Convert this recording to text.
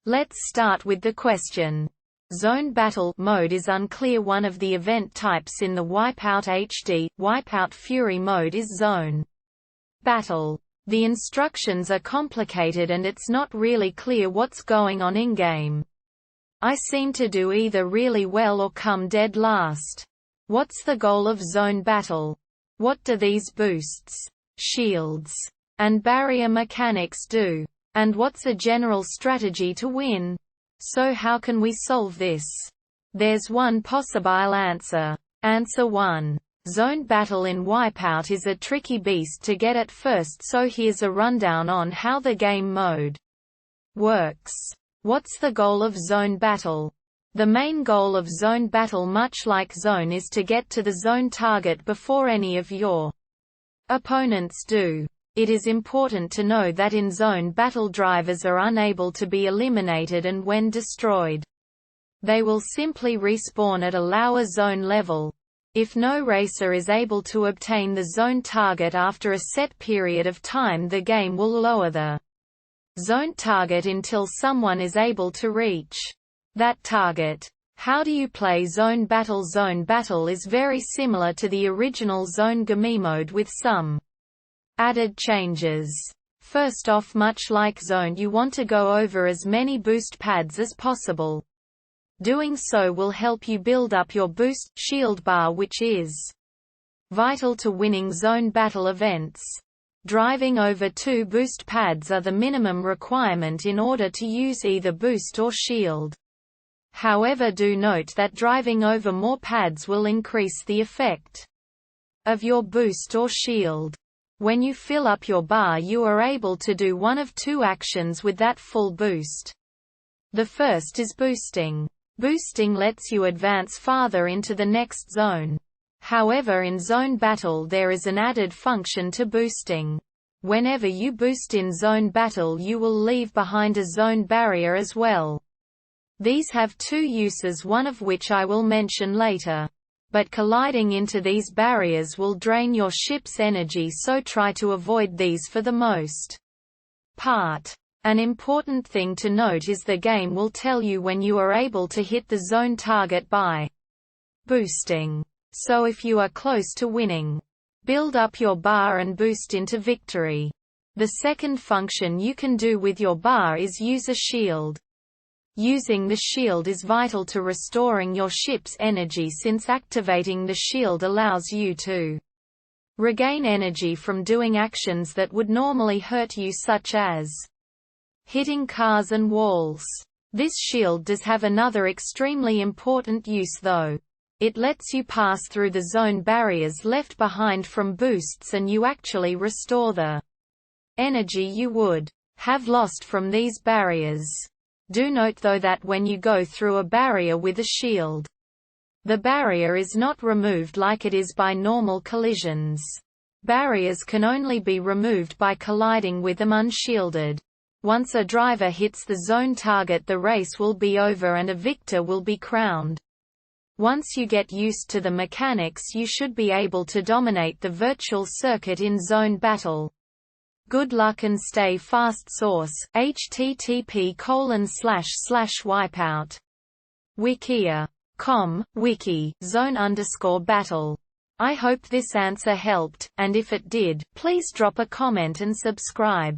Let's start with the question. Zone battle mode is unclear. One of the event types in the wipeout-hd-fury mode is zone battle. The instructions are complicated and it's not really clear what's going on in-game. I seem to do either really well or come dead last. What's the goal of zone battle? What do these boosts, shields, and barrier mechanics do? And what's a general strategy to win? So how can we solve this? There's one possible answer. Answer 1. Zone battle in Wipeout is a tricky beast to get at first, so here's a rundown on how the game mode works. What's the goal of zone battle? The main goal of zone battle, much like zone, is to get to the zone target before any of your opponents do. It is important to know that in zone battle drivers are unable to be eliminated, and when destroyed, they will simply respawn at a lower zone level. If no racer is able to obtain the zone target after a set period of time, the game will lower the zone target until someone is able to reach that target. How do you play zone battle? Zone battle is very similar to the original zone game mode with some added changes. First off, much like zone, you want to go over as many boost pads as possible. Doing so will help you build up your boost shield bar, which is vital to winning zone battle events. Driving over 2 boost pads are the minimum requirement in order to use either boost or shield. However, do note that driving over more pads will increase the effect of your boost or shield. When you fill up your bar, you are able to do one of 2 actions with that full boost. The first is boosting. Boosting lets you advance farther into the next zone. However, in zone battle there is an added function to boosting. Whenever you boost in zone battle, you will leave behind a zone barrier as well. These have 2 uses, one of which I will mention later. But colliding into these barriers will drain your ship's energy, so try to avoid these for the most part. An important thing to note is the game will tell you when you are able to hit the zone target by boosting. So if you are close to winning, build up your bar and boost into victory. The second function you can do with your bar is use a shield. Using the shield is vital to restoring your ship's energy, since activating the shield allows you to regain energy from doing actions that would normally hurt you, such as hitting cars and walls. This shield does have another extremely important use though. It lets you pass through the zone barriers left behind from boosts, and you actually restore the energy you would have lost from these barriers. Do note though that when you go through a barrier with a shield, the barrier is not removed like it is by normal collisions. Barriers can only be removed by colliding with them unshielded. Once a driver hits the zone target, the race will be over and a victor will be crowned. Once you get used to the mechanics, you should be able to dominate the virtual circuit in zone battle. Good luck and stay fast. Source: http://wipeout. Wikia.com, wiki, zone_battle. I hope this answer helped, and if it did, please drop a comment and subscribe.